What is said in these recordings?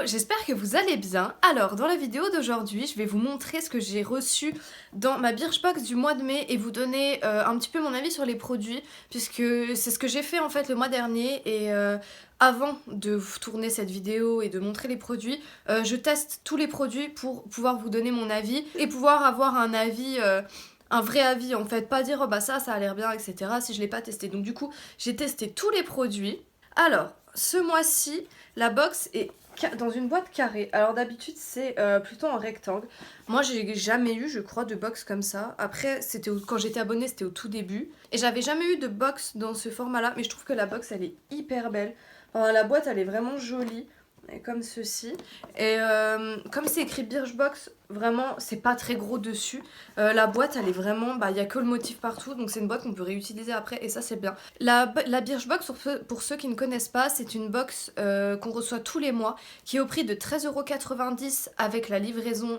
j'espère que vous allez bien. Alors, dans la vidéo d'aujourd'hui, je vais vous montrer ce que j'ai reçu dans ma Birchbox du mois de mai et vous donner un petit peu mon avis sur les produits, puisque c'est ce que j'ai fait en fait le mois dernier et avant de vous tourner cette vidéo et de montrer les produits, je teste tous les produits pour pouvoir vous donner mon avis et pouvoir avoir un avis... un vrai avis en fait, pas dire oh bah ça a l'air bien etc si je l'ai pas testé. Donc du coup j'ai testé tous les produits. Alors ce mois-ci la box est dans une boîte carrée. Alors d'habitude c'est plutôt en rectangle. Moi j'ai jamais eu je crois de box comme ça. Après c'était quand j'étais abonnée, c'était au tout début. Et j'avais jamais eu de box dans ce format là. Mais je trouve que la box elle est hyper belle. Enfin, la boîte elle est vraiment jolie. Comme ceci. Et comme c'est écrit Birchbox, vraiment c'est pas très gros dessus. La boîte elle est vraiment, il n'y a que le motif partout, donc c'est une boîte qu'on peut réutiliser après et ça c'est bien. La Birchbox, pour ceux qui ne connaissent pas, c'est une box qu'on reçoit tous les mois qui est au prix de 13,90 € avec la livraison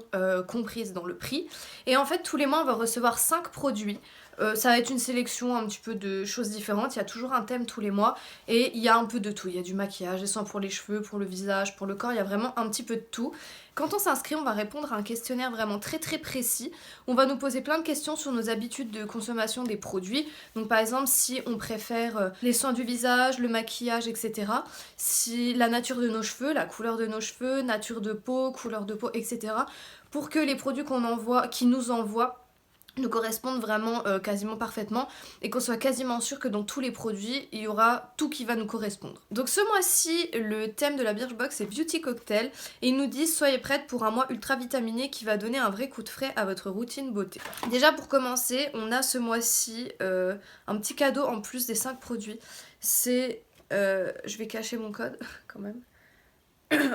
comprise dans le prix. Et en fait tous les mois on va recevoir 5 produits. Ça va être une sélection un petit peu de choses différentes, il y a toujours un thème tous les mois et il y a un peu de tout, il y a du maquillage, des soins pour les cheveux, pour le visage, pour le corps, il y a vraiment un petit peu de tout. Quand on s'inscrit, on va répondre à un questionnaire vraiment très précis, on va nous poser plein de questions sur nos habitudes de consommation des produits, donc par exemple si on préfère les soins du visage, le maquillage, etc. Si la nature de nos cheveux, la couleur de nos cheveux, nature de peau, couleur de peau, etc. Pour que les produits qui nous envoient nous correspondent vraiment quasiment parfaitement et qu'on soit quasiment sûr que dans tous les produits il y aura tout qui va nous correspondre. Donc ce mois-ci le thème de la Birchbox c'est Beauty Cocktail et ils nous disent soyez prête pour un mois ultra vitaminé qui va donner un vrai coup de frais à votre routine beauté. Déjà pour commencer on a ce mois-ci un petit cadeau en plus des 5 produits. C'est... je vais cacher mon code quand même.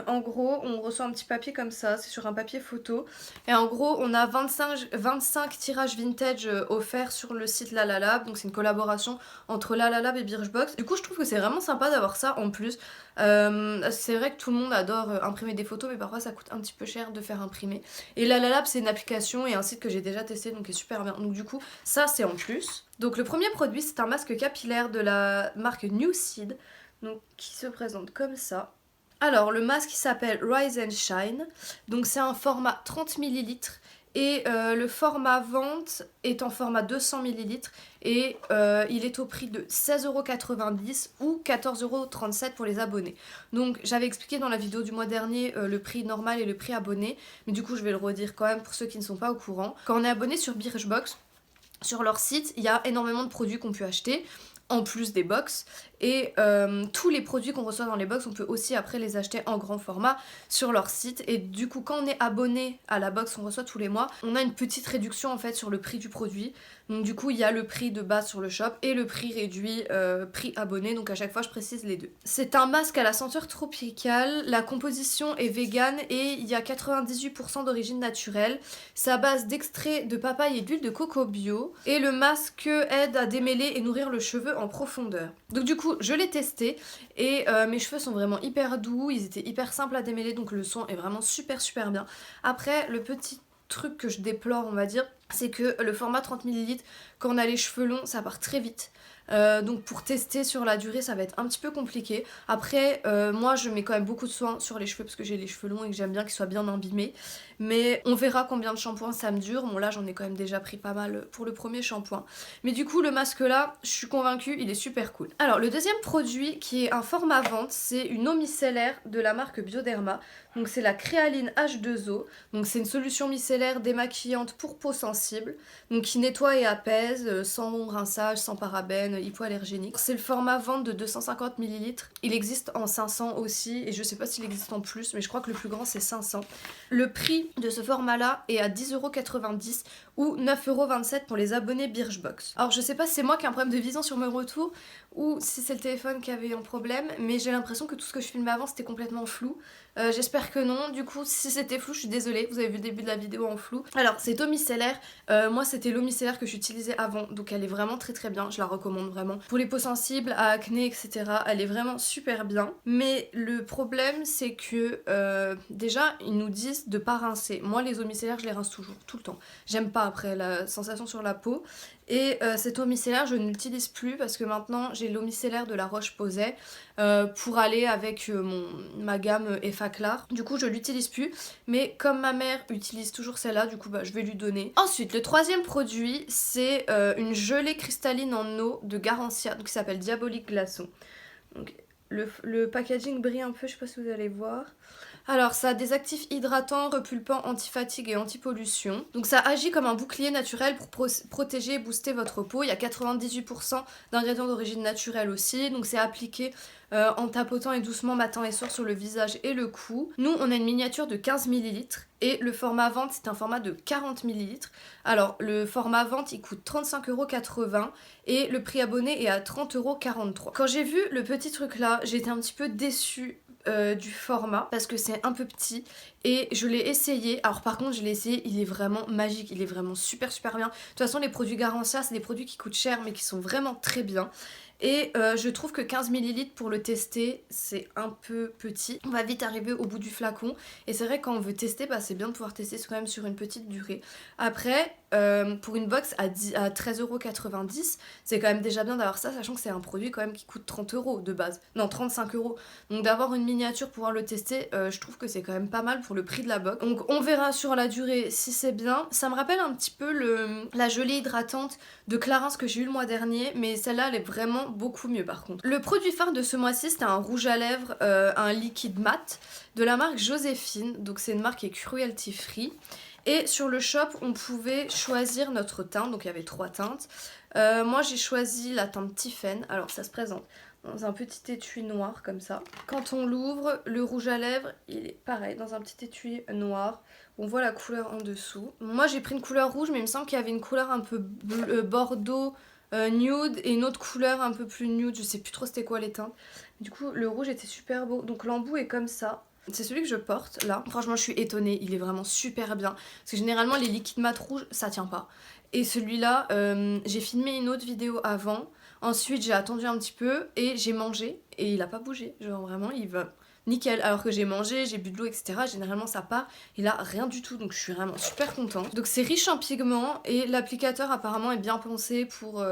En gros, on reçoit un petit papier comme ça, c'est sur un papier photo. Et en gros, on a 25 tirages vintage offerts sur le site Lalalab. Donc c'est une collaboration entre Lalalab et Birchbox. Du coup, je trouve que c'est vraiment sympa d'avoir ça en plus. C'est vrai que tout le monde adore imprimer des photos, mais parfois ça coûte un petit peu cher de faire imprimer. Et Lalalab, c'est une application et un site que j'ai déjà testé, donc qui est super bien. Donc du coup, ça c'est en plus. Donc le premier produit, c'est un masque capillaire de la marque New Seed, donc qui se présente comme ça. Alors le masque il s'appelle Rise and Shine, donc c'est un format 30 ml et le format vente est en format 200 ml et il est au prix de 16,90 € ou 14,37 € pour les abonnés. Donc j'avais expliqué dans la vidéo du mois dernier le prix normal et le prix abonné, mais du coup je vais le redire quand même pour ceux qui ne sont pas au courant. Quand on est abonné sur Birchbox, sur leur site, il y a énormément de produits qu'on peut acheter en plus des box et tous les produits qu'on reçoit dans les box on peut aussi après les acheter en grand format sur leur site et du coup quand on est abonné à la box qu'on reçoit tous les mois on a une petite réduction en fait sur le prix du produit, donc du coup il y a le prix de base sur le shop et le prix réduit prix abonné, donc à chaque fois je précise les deux. C'est un masque à la senteur tropicale, la composition est végane et il y a 98% d'origine naturelle, c'est à base d'extrait de papaye et d'huile de coco bio et le masque aide à démêler et nourrir le cheveu en profondeur. Donc du coup je l'ai testé et mes cheveux sont vraiment hyper doux, ils étaient hyper simples à démêler, donc le son est vraiment super bien. Après le petit truc que je déplore on va dire, c'est que le format 30 ml quand on a les cheveux longs ça part très vite. Donc pour tester sur la durée ça va être un petit peu compliqué. Après moi je mets quand même beaucoup de soin sur les cheveux parce que j'ai les cheveux longs et que j'aime bien qu'ils soient bien imbibés. Mais on verra combien de shampoing ça me dure. Bon là j'en ai quand même déjà pris pas mal pour le premier shampoing. Mais du coup le masque là je suis convaincue il est super cool. Alors le deuxième produit qui est un format vente, c'est une eau micellaire de la marque Bioderma. Donc c'est la Créaline H2O. Donc c'est une solution micellaire démaquillante pour peau sensible. Donc qui nettoie et apaise sans rinçage, sans parabènes, hypoallergénique. C'est le format vente de 250 ml. Il existe en 500 aussi et je sais pas s'il existe en plus mais je crois que le plus grand c'est 500. Le prix de ce format là est à 10,90 € ou 9,27 € pour les abonnés Birchbox. Alors je sais pas si c'est moi qui ai un problème de vision sur mes retours ou si c'est le téléphone qui avait eu un problème, mais j'ai l'impression que tout ce que je filmais avant c'était complètement flou. J'espère que non, du coup si c'était flou je suis désolée, vous avez vu le début de la vidéo en flou. Alors cette eau micellaire, moi c'était l'eau micellaire que j'utilisais avant, donc elle est vraiment très bien, je la recommande monde vraiment. Pour les peaux sensibles, à acné, etc. Elle est vraiment super bien. Mais le problème c'est que déjà ils nous disent de pas rincer. Moi les eaux micellaires je les rince toujours, tout le temps. J'aime pas après la sensation sur la peau. Et cette eau micellaire je ne l'utilise plus parce que maintenant j'ai l'eau micellaire de la Roche-Posay pour aller avec ma gamme Effaclar. Du coup je l'utilise plus, mais comme ma mère utilise toujours celle-là, du coup je vais lui donner. Ensuite le troisième produit c'est une gelée cristalline en eau de Garancia, donc qui s'appelle Diabolique Glaçon. Donc, le packaging brille un peu, je sais pas si vous allez voir. Alors ça a des actifs hydratants, repulpants, anti-fatigue et anti-pollution. Donc ça agit comme un bouclier naturel pour protéger et booster votre peau. Il y a 98% d'ingrédients d'origine naturelle aussi. Donc c'est appliqué en tapotant et doucement matin et soir sur le visage et le cou. Nous on a une miniature de 15 ml et le format vente c'est un format de 40 ml. Alors le format vente il coûte 35,80€ et le prix abonné est à 30,43€. Quand j'ai vu le petit truc là, j'étais un petit peu déçue du format parce que c'est un peu petit et je l'ai essayé. Alors par contre je l'ai essayé, il est vraiment magique, il est vraiment super bien. De toute façon les produits Garancia c'est des produits qui coûtent cher mais qui sont vraiment très bien. Et je trouve que 15 ml pour le tester c'est un peu petit. On va vite arriver au bout du flacon et c'est vrai quand on veut tester c'est bien de pouvoir tester quand même sur une petite durée. Après pour une box à 13,90€, c'est quand même déjà bien d'avoir ça, sachant que c'est un produit quand même qui coûte 30€ de base. Non 35€. Donc d'avoir une miniature pour pouvoir le tester, je trouve que c'est quand même pas mal pour le prix de la box. Donc on verra sur la durée si c'est bien. Ça me rappelle un petit peu la gelée hydratante de Clarins que j'ai eu le mois dernier, mais celle-là elle est vraiment beaucoup mieux par contre. Le produit phare de ce mois-ci c'était un rouge à lèvres, un liquide mat de la marque Joséphine. Donc c'est une marque qui est cruelty free. Et sur le shop, on pouvait choisir notre teinte, donc il y avait 3 teintes. Moi j'ai choisi la teinte Tiffen, alors ça se présente dans un petit étui noir comme ça. Quand on l'ouvre, le rouge à lèvres, il est pareil, dans un petit étui noir. On voit la couleur en dessous. Moi j'ai pris une couleur rouge, mais il me semble qu'il y avait une couleur un peu bordeaux, nude, et une autre couleur un peu plus nude, je sais plus trop c'était quoi les teintes. Du coup le rouge était super beau, donc l'embout est comme ça. C'est celui que je porte là. Franchement je suis étonnée, il est vraiment super bien. Parce que généralement les liquides mat rouges ça tient pas. Et celui-là, j'ai filmé une autre vidéo avant. Ensuite j'ai attendu un petit peu et j'ai mangé. Et il a pas bougé. Genre vraiment il va nickel. Alors que j'ai mangé, j'ai bu de l'eau etc. Généralement ça part. Et là rien du tout. Donc je suis vraiment super contente. Donc c'est riche en pigments. Et l'applicateur apparemment est bien pensé pour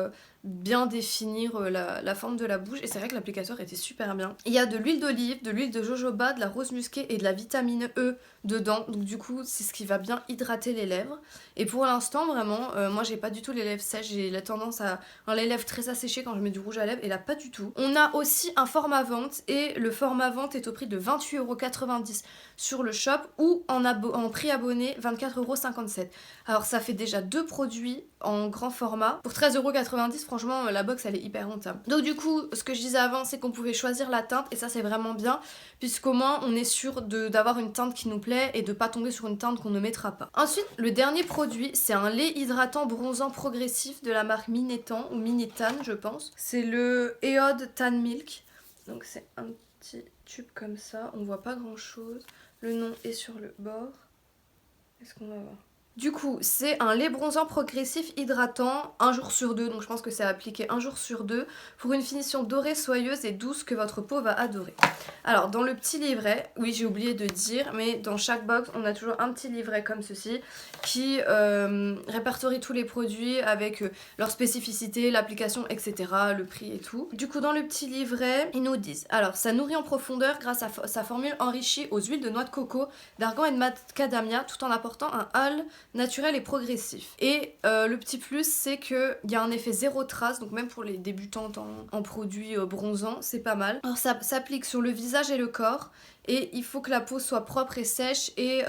bien définir la forme de la bouche. Et c'est vrai que l'applicateur était super bien. Il y a de l'huile d'olive, de l'huile de jojoba, de la rose musquée et de la vitamine E dedans. Donc du coup c'est ce qui va bien hydrater les lèvres. Et pour l'instant vraiment moi j'ai pas du tout les lèvres sèches. J'ai la tendance à avoir les lèvres très asséchées quand je mets du rouge à lèvres. Et là pas du tout. On a aussi un format vente. Et le format vente est au prix de 28,90€ sur le shop. Ou en prix abonné 24,57€. Alors ça fait déjà 2 produits en grand format. Pour 13,90€, franchement la box elle est hyper rentable. Donc du coup ce que je disais avant c'est qu'on pouvait choisir la teinte et ça c'est vraiment bien puisqu'au moins on est sûr d'avoir une teinte qui nous plaît et de pas tomber sur une teinte qu'on ne mettra pas. Ensuite le dernier produit c'est un lait hydratant bronzant progressif de la marque Minetan ou Minetan je pense. C'est le Eod Tan Milk. Donc c'est un petit tube comme ça, on voit pas grand chose. Le nom est sur le bord. Est-ce qu'on va voir? Du coup, c'est un lait bronzant progressif hydratant 1 jour sur 2, donc je pense que c'est appliqué 1 jour sur 2 pour une finition dorée, soyeuse et douce que votre peau va adorer. Alors, dans le petit livret, oui j'ai oublié de dire, mais dans chaque box, on a toujours un petit livret comme ceci qui répertorie tous les produits avec leur spécificité, l'application, etc., le prix et tout. Du coup, dans le petit livret, ils nous disent, alors, ça nourrit en profondeur grâce à sa formule enrichie aux huiles de noix de coco, d'argan et de macadamia, tout en apportant un hall naturel et progressif. Et le petit plus c'est qu'il y a un effet zéro trace, donc même pour les débutantes en produits bronzants c'est pas mal. Alors ça s'applique sur le visage et le corps et il faut que la peau soit propre et sèche et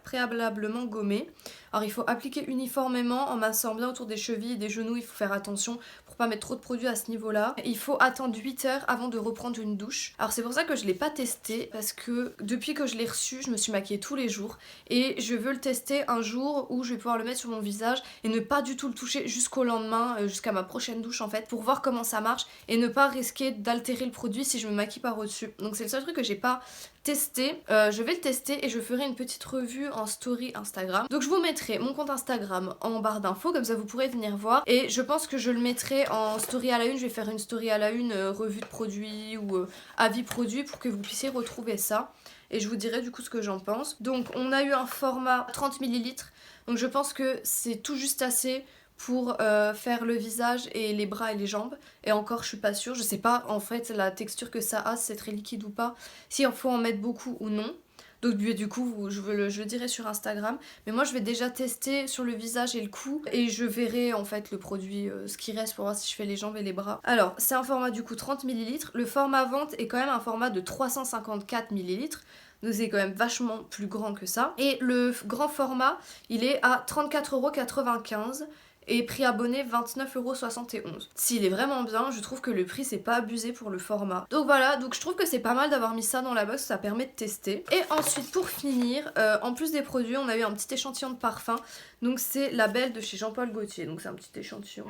préalablement gommée. Alors il faut appliquer uniformément en massant bien autour des chevilles et des genoux, il faut faire attention pour pas mettre trop de produits à ce niveau-là. Il faut attendre 8 heures avant de reprendre une douche. Alors c'est pour ça que je l'ai pas testé parce que depuis que je l'ai reçu, je me suis maquillée tous les jours et je veux le tester un jour où je vais pouvoir le mettre sur mon visage et ne pas du tout le toucher jusqu'au lendemain, jusqu'à ma prochaine douche en fait, pour voir comment ça marche et ne pas risquer d'altérer le produit si je me maquille par au-dessus. Donc c'est le seul truc que j'ai pas tester. Je vais le tester et je ferai une petite revue en story Instagram. Donc je vous mettrai mon compte Instagram en barre d'infos, comme ça vous pourrez venir voir. Et je pense que je le mettrai en story à la une. Je vais faire une story à la une, revue de produits ou avis produits pour que vous puissiez retrouver ça. Et je vous dirai du coup ce que j'en pense. Donc on a eu un format 30 ml. Donc je pense que c'est tout juste assez pour faire le visage et les bras et les jambes. Et encore je suis pas sûre, je sais pas en fait la texture que ça a, si c'est très liquide ou pas, s'il faut en mettre beaucoup ou non. Donc du coup je le dirai sur Instagram. Mais moi je vais déjà tester sur le visage et le cou. Et je verrai en fait le produit, ce qui reste pour voir si je fais les jambes et les bras. Alors c'est un format du coup 30 ml. Le format vente est quand même un format de 354 ml. Donc c'est quand même vachement plus grand que ça. Et le grand format il est à 34,95 € et prix abonné 29,71 €. S'il est vraiment bien, je trouve que le prix c'est pas abusé pour le format. Donc voilà, donc je trouve que c'est pas mal d'avoir mis ça dans la box, ça permet de tester. Et ensuite pour finir, en plus des produits, on a eu un petit échantillon de parfum. Donc c'est la Belle de chez Jean-Paul Gaultier, donc c'est un petit échantillon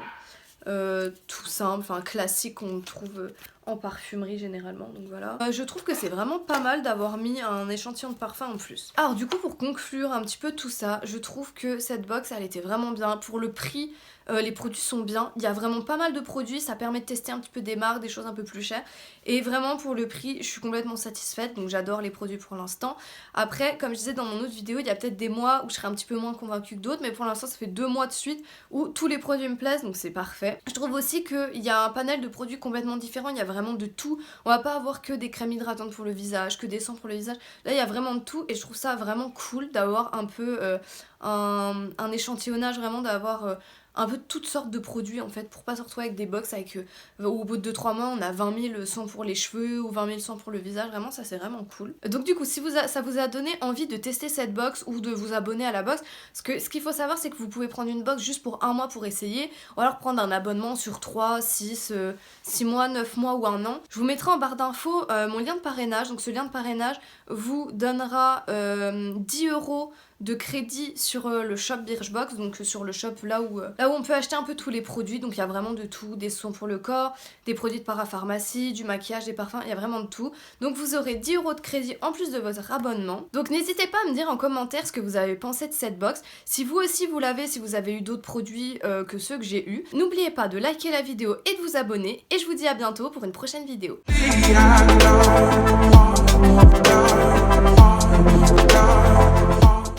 tout simple, enfin classique qu'on trouve en parfumerie généralement, donc voilà. Je trouve que c'est vraiment pas mal d'avoir mis un échantillon de parfum en plus. Alors du coup pour conclure un petit peu tout ça, je trouve que cette box elle était vraiment bien. Pour le prix, les produits sont bien, il y a vraiment pas mal de produits, ça permet de tester un petit peu des marques, des choses un peu plus chères. Et vraiment pour le prix, je suis complètement satisfaite, donc j'adore les produits pour l'instant. Après, comme je disais dans mon autre vidéo, il y a peut-être des mois où je serai un petit peu moins convaincue que d'autres, mais pour l'instant ça fait 2 mois de suite où tous les produits me plaisent, donc c'est parfait. Je trouve aussi qu'il y a un panel de produits complètement différents, il y a vraiment de tout. On va pas avoir que des crèmes hydratantes pour le visage, que des sons pour le visage. Là il y a vraiment de tout et je trouve ça vraiment cool d'avoir un peu un échantillonnage, vraiment d'avoir un peu toutes sortes de produits en fait, pour pas se retrouver avec des box avec au bout de 2-3 mois on a 20 000 sons pour les cheveux ou 20 000 sons pour le visage. Vraiment ça c'est vraiment cool. Donc du coup si ça vous a donné envie de tester cette box ou de vous abonner à la box, parce que ce qu'il faut savoir c'est que vous pouvez prendre une box juste pour 1 mois pour essayer, ou alors prendre un abonnement sur 3, 6 mois, 9 mois ou 1 an. Je vous mettrai en barre d'infos mon lien de parrainage. Donc ce lien de parrainage vous donnera 10 € de crédit sur le shop Birchbox, donc sur le shop là où on peut acheter un peu tous les produits. Donc il y a vraiment de tout, des soins pour le corps, des produits de parapharmacie, du maquillage, des parfums, il y a vraiment de tout. Donc vous aurez 10 € de crédit en plus de votre abonnement. Donc n'hésitez pas à me dire en commentaire ce que vous avez pensé de cette box, si vous aussi vous l'avez, si vous avez eu d'autres produits que ceux que j'ai eu. N'oubliez pas de liker la vidéo et de vous abonner, et je vous dis à bientôt pour une prochaine vidéo.